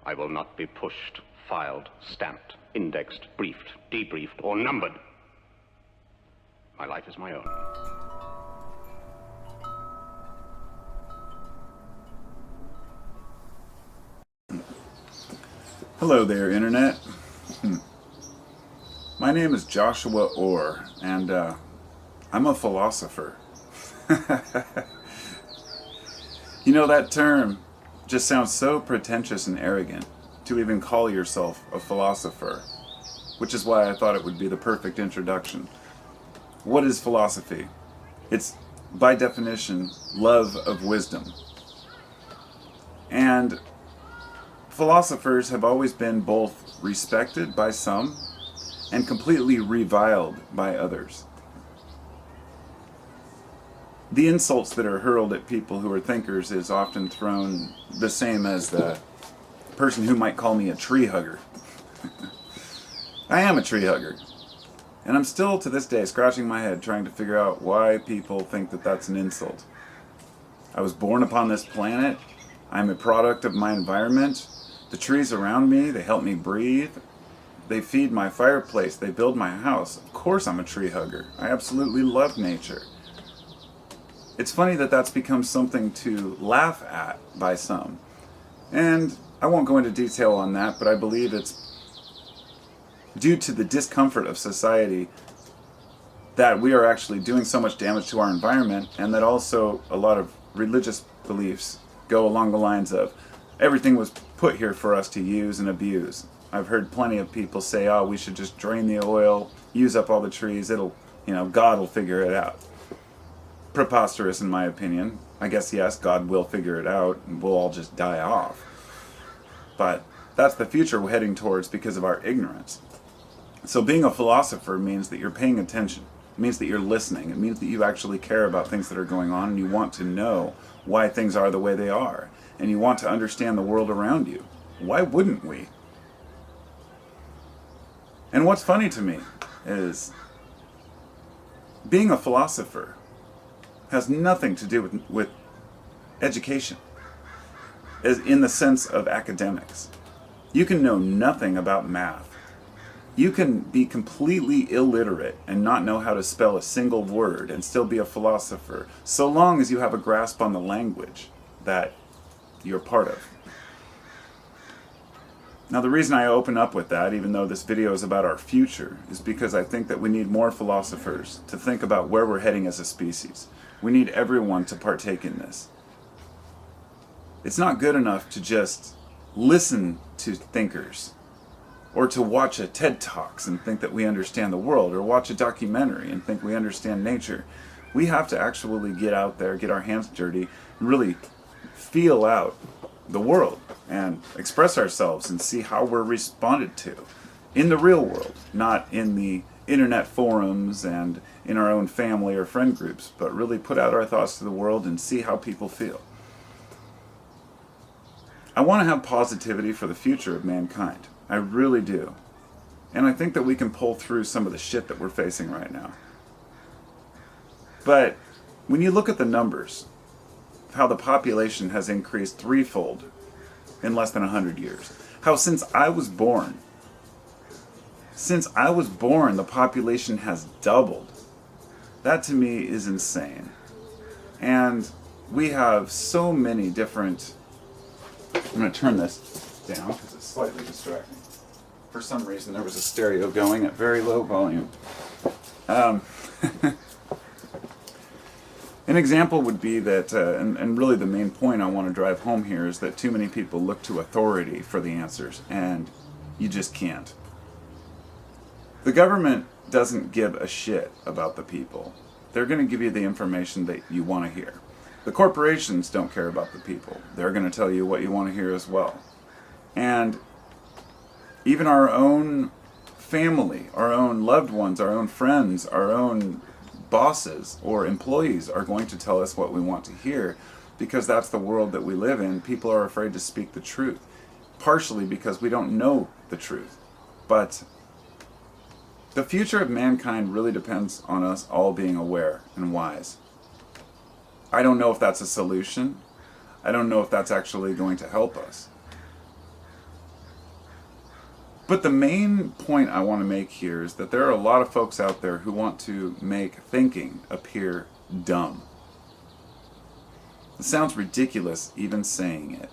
I will not be pushed, filed, stamped, indexed, briefed, debriefed, or numbered. My life is my own. Hello there, Internet. My name is Joshua Orr, and I'm a philosopher. You know, that term just sounds so pretentious and arrogant to even call yourself a philosopher, which is why I thought it would be the perfect introduction. What is philosophy? It's, by definition, love of wisdom. And philosophers have always been both respected by some and completely reviled by others. The insults that are hurled at people who are thinkers is often thrown the same as the person who might call me a tree hugger. I am a tree hugger. And I'm still, to this day, scratching my head trying to figure out why people think that that's an insult. I was born upon this planet. I'm a product of my environment. The trees around me, they help me breathe. They feed my fireplace. They build my house. Of course I'm a tree hugger. I absolutely love nature. It's funny that that's become something to laugh at by some. And I won't go into detail on that, but I believe it's due to the discomfort of society that we are actually doing so much damage to our environment, and that also a lot of religious beliefs go along the lines of everything was put here for us to use and abuse. I've heard plenty of people say, oh, we should just drain the oil, use up all the trees, God will figure it out. Preposterous in my opinion. I guess yes, God will figure it out and we'll all just die off. But that's the future we're heading towards because of our ignorance. So being a philosopher means that you're paying attention. It means that you're listening. It means that you actually care about things that are going on and you want to know why things are the way they are. And you want to understand the world around you. Why wouldn't we? And what's funny to me is being a philosopher has nothing to do with education, as in the sense of academics. You can know nothing about math. You can be completely illiterate and not know how to spell a single word and still be a philosopher, so long as you have a grasp on the language that you're part of. Now, the reason I open up with that, even though this video is about our future, is because I think that we need more philosophers to think about where we're heading as a species. We need everyone to partake in this. It's not good enough to just listen to thinkers, or to watch a TED Talks and think that we understand the world, or watch a documentary and think we understand nature. We have to actually get out there, get our hands dirty, and really feel out the world and express ourselves and see how we're responded to in the real world, not in the internet forums and in our own family or friend groups, but really put out our thoughts to the world and see how people feel. I want to have positivity for the future of mankind. I really do. And I think that we can pull through some of the shit that we're facing right now. But when you look at the numbers, how the population has increased threefold in less than 100 years. How since I was born, the population has doubled. That to me is insane. And we have so many different... I'm going to turn this down because it's slightly distracting. For some reason there was a stereo going at very low volume. An example would be that, and really the main point I want to drive home here is that too many people look to authority for the answers, and you just can't. The government doesn't give a shit about the people. They're going to give you the information that you want to hear. The corporations don't care about the people. They're going to tell you what you want to hear as well. And even our own family, our own loved ones, our own friends, our own bosses or employees are going to tell us what we want to hear, because that's the world that we live in. People are afraid to speak the truth, partially because we don't know the truth. But the future of mankind really depends on us all being aware and wise. I don't know if that's a solution. I don't know if that's actually going to help us. But the main point I want to make here is that there are a lot of folks out there who want to make thinking appear dumb. It sounds ridiculous even saying it.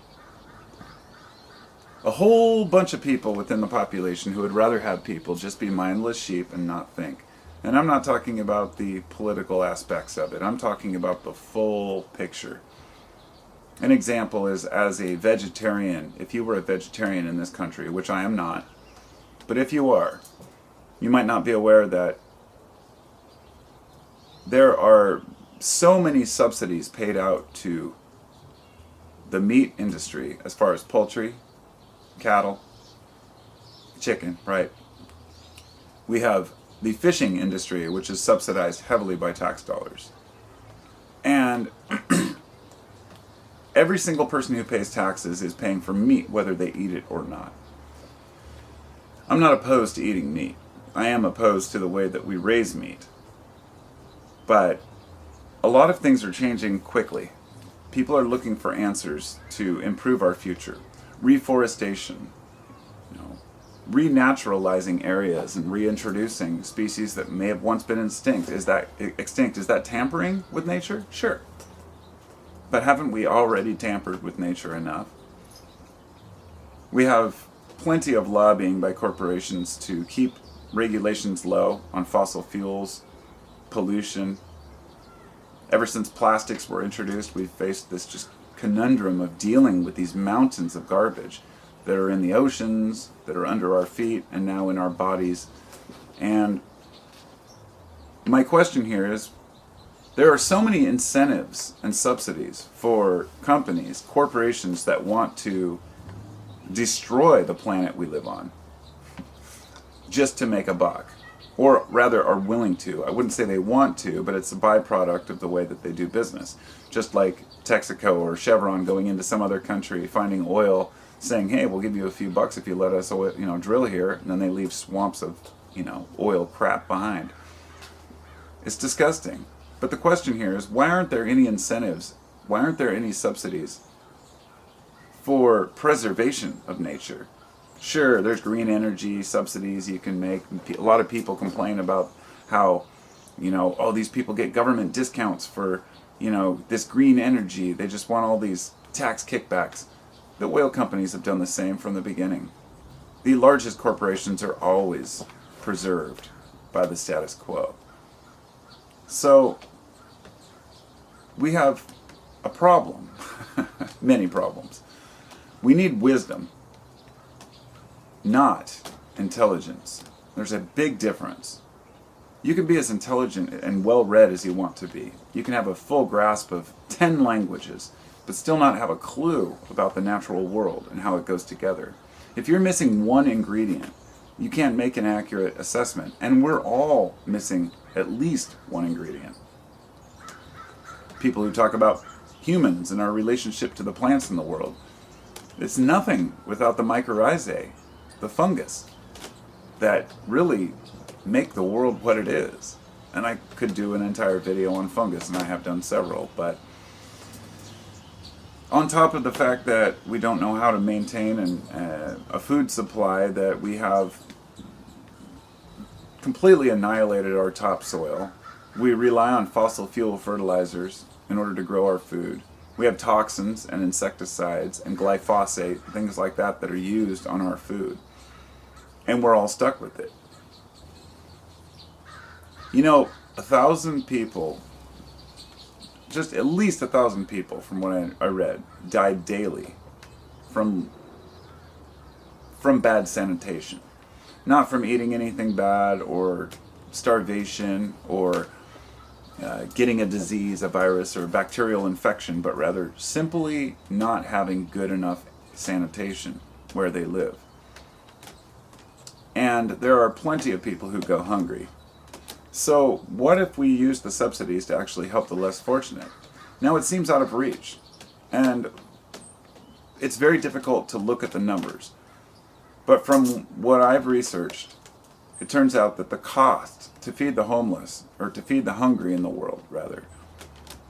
A whole bunch of people within the population who would rather have people just be mindless sheep and not think. And I'm not talking about the political aspects of it. I'm talking about the full picture. An example is as a vegetarian. If you were a vegetarian in this country, which I am not, but if you are, you might not be aware that there are so many subsidies paid out to the meat industry as far as poultry, cattle, chicken, right? We have the fishing industry, which is subsidized heavily by tax dollars. And every single person who pays taxes is paying for meat, whether they eat it or not. I'm not opposed to eating meat. I am opposed to the way that we raise meat. But a lot of things are changing quickly. People are looking for answers to improve our future. Reforestation, renaturalizing areas and reintroducing species that may have once been extinct. Is that tampering with nature? Sure. But haven't we already tampered with nature enough? We have plenty of lobbying by corporations to keep regulations low on fossil fuels, pollution. Ever since plastics were introduced, we've faced this just conundrum of dealing with these mountains of garbage that are in the oceans, that are under our feet, and now in our bodies. And my question here is, there are so many incentives and subsidies for companies, corporations that want to destroy the planet we live on just to make a buck. Or rather are willing to. I wouldn't say they want to, but it's a byproduct of the way that they do business. Just like Texaco or Chevron going into some other country, finding oil, saying, hey, we'll give you a few bucks if you let us drill here, and then they leave swamps of oil crap behind. It's disgusting. But the question here is, why aren't there any incentives? Why aren't there any subsidies for preservation of nature? Sure, there's green energy subsidies you can make. A lot of people complain about how, these people get government discounts for, this green energy. They just want all these tax kickbacks. The oil companies have done the same from the beginning. The largest corporations are always preserved by the status quo. So, we have a problem. Many problems. We need wisdom, not intelligence. There's a big difference. You can be as intelligent and well-read as you want to be. You can have a full grasp of 10 languages, but still not have a clue about the natural world and how it goes together. If you're missing one ingredient, you can't make an accurate assessment, and we're all missing at least one ingredient. People who talk about humans and our relationship to the plants in the world. It's nothing without the mycorrhizae, the fungus, that really make the world what it is. And I could do an entire video on fungus, and I have done several, but on top of the fact that we don't know how to maintain a food supply, that we have completely annihilated our topsoil. We rely on fossil fuel fertilizers in order to grow our food. We have toxins and insecticides and glyphosate, things like that are used on our food. And we're all stuck with it. 1,000 people, just at least 1,000 people from what I read, died daily from bad sanitation. Not from eating anything bad or starvation or getting a disease, a virus, or a bacterial infection, but rather simply not having good enough sanitation where they live. And there are plenty of people who go hungry. So what if we use the subsidies to actually help the less fortunate? Now it seems out of reach, and it's very difficult to look at the numbers. But from what I've researched, it turns out that the cost to feed the homeless, or to feed the hungry in the world, rather,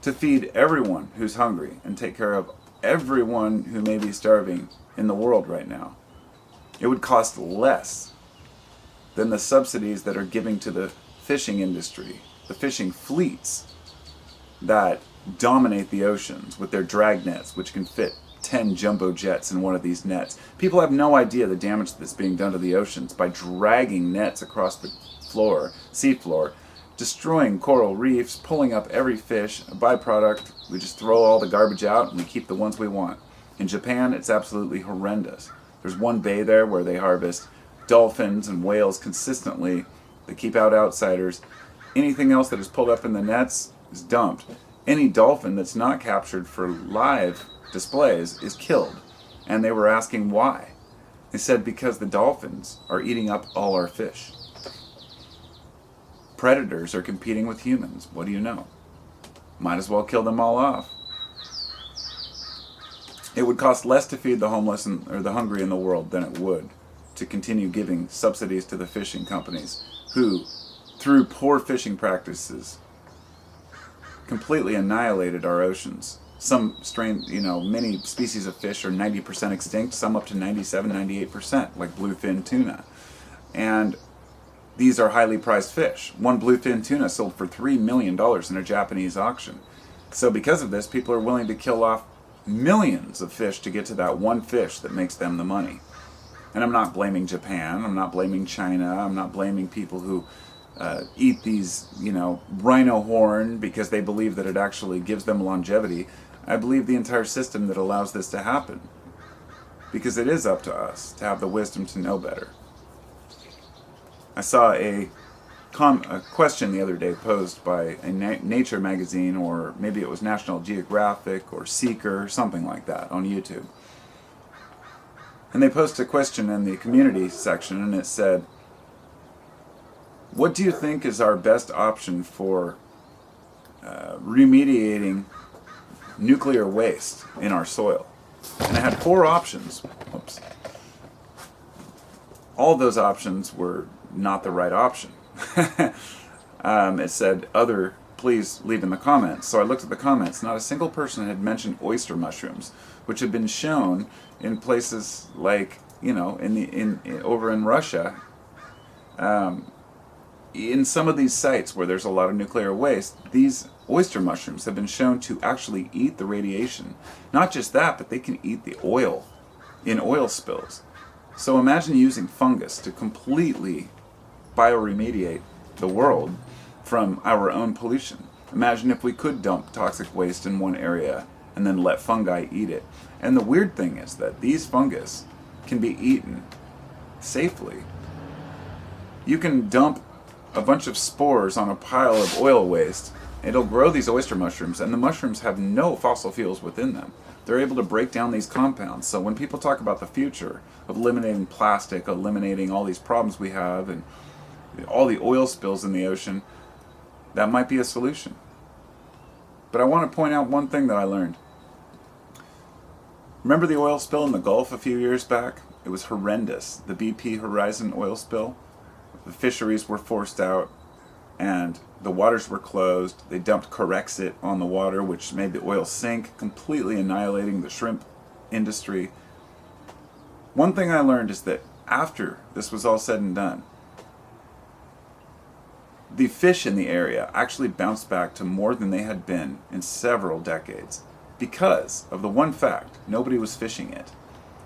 to feed everyone who's hungry and take care of everyone who may be starving in the world right now, It would cost less than the subsidies that are giving to the fishing industry, the fishing fleets that dominate the oceans with their drag nets, which can fit 10 jumbo jets in one of these nets. People have no idea the damage that's being done to the oceans by dragging nets across the floor, seafloor, destroying coral reefs, pulling up every fish, a byproduct. We just throw all the garbage out and we keep the ones we want. In Japan, it's absolutely horrendous. There's one bay there where they harvest dolphins and whales consistently. They keep out outsiders. Anything else that is pulled up in the nets is dumped. Any dolphin that's not captured for live displays is killed. And they were asking why. They said because the dolphins are eating up all our fish. Predators are competing with humans. What do you know? Might as well kill them all off. It would cost less to feed the homeless or the hungry in the world than it would to continue giving subsidies to the fishing companies who, through poor fishing practices, completely annihilated our oceans. Some many species of fish are 90% extinct, some up to 97, 98%, like bluefin tuna. And these are highly prized fish. One bluefin tuna sold for $3 million in a Japanese auction. So because of this, people are willing to kill off millions of fish to get to that one fish that makes them the money. And I'm not blaming Japan, I'm not blaming China, I'm not blaming people who eat these, rhino horn because they believe that it actually gives them longevity. I believe the entire system that allows this to happen. Because it is up to us to have the wisdom to know better. I saw a question the other day posed by a Nature magazine, or maybe it was National Geographic or Seeker, something like that, on YouTube. And they posted a question in the community section, and it said, what do you think is our best option for remediating nuclear waste in our soil? And it had 4 options. Oops. All those options were not the right option. It said, please leave in the comments. So I looked at the comments. Not a single person had mentioned oyster mushrooms, which had been shown in places like, over in Russia, in some of these sites where there's a lot of nuclear waste. These oyster mushrooms have been shown to actually eat the radiation. Not just that, but they can eat the oil in oil spills. So imagine using fungus to completely bioremediate the world from our own pollution. Imagine if we could dump toxic waste in one area and then let fungi eat it. And the weird thing is that these fungus can be eaten safely. You can dump a bunch of spores on a pile of oil waste. It'll grow these oyster mushrooms, and the mushrooms have no fossil fuels within them. They're able to break down these compounds. So when people talk about the future of eliminating plastic, eliminating all these problems we have, and all the oil spills in the ocean, that might be a solution. But I want to point out one thing that I learned. Remember the oil spill in the Gulf a few years back? It was horrendous. The BP Horizon oil spill. The fisheries were forced out, and the waters were closed. They dumped Corexit on the water, which made the oil sink, completely annihilating the shrimp industry. One thing I learned is that after this was all said and done, the fish in the area actually bounced back to more than they had been in several decades because of the one fact: nobody was fishing it.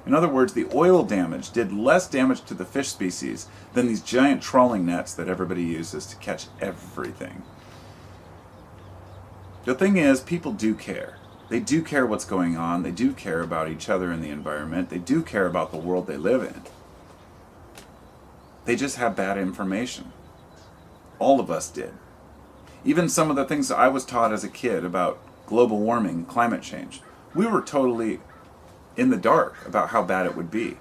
In other words, the oil damage did less damage to the fish species than these giant trawling nets that everybody uses to catch everything. The thing is, people do care. They do care what's going on. They do care about each other and the environment. They do care about the world they live in. They just have bad information. All of us did. Even some of the things that I was taught as a kid about global warming, climate change, we were totally in the dark about how bad it would be.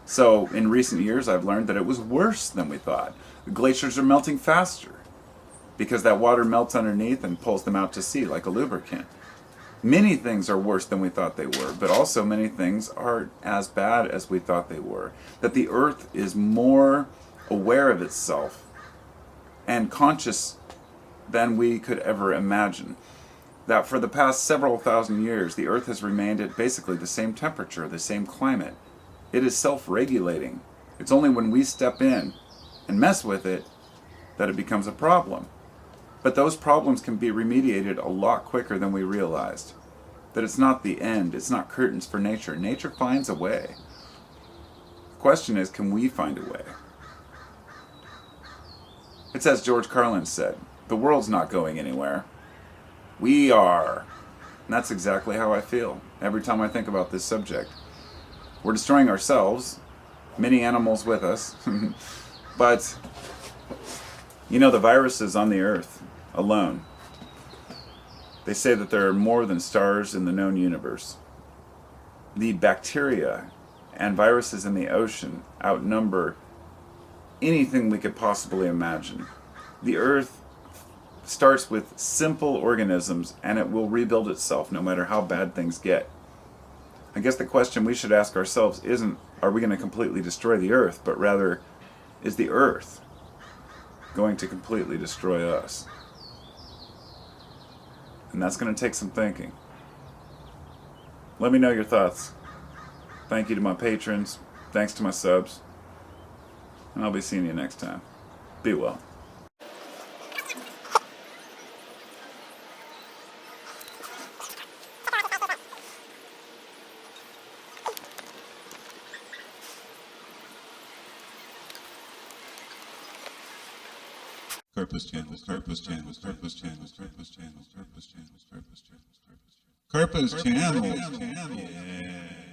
So in recent years I've learned that it was worse than we thought. The glaciers are melting faster because that water melts underneath and pulls them out to sea like a lubricant. Many things are worse than we thought they were, but also many things aren't as bad as we thought they were. That the earth is more aware of itself and conscious than we could ever imagine. That for the past several thousand years, the Earth has remained at basically the same temperature, the same climate. It is self-regulating. It's only when we step in and mess with it that it becomes a problem. But those problems can be remediated a lot quicker than we realized. That it's not the end, it's not curtains for nature. Nature finds a way. The question is, can we find a way? It's as George Carlin said, the world's not going anywhere. We are. And that's exactly how I feel every time I think about this subject. We're destroying ourselves, many animals with us, but the viruses on the earth alone, they say that there are more than stars in the known universe. The bacteria and viruses in the ocean outnumber anything we could possibly imagine. The earth starts with simple organisms and it will rebuild itself no matter how bad things get. I guess the question we should ask ourselves isn't, are we going to completely destroy the earth, but rather, is the earth going to completely destroy us? And that's going to take some thinking. Let me know your thoughts. Thank you to my patrons. Thanks to my subs. And I'll be seeing you next time. Be well. Purpose channels, purpose channels, purpose channels, purpose channels, purpose channels, purpose channels, purpose channels, purpose channels. Yeah.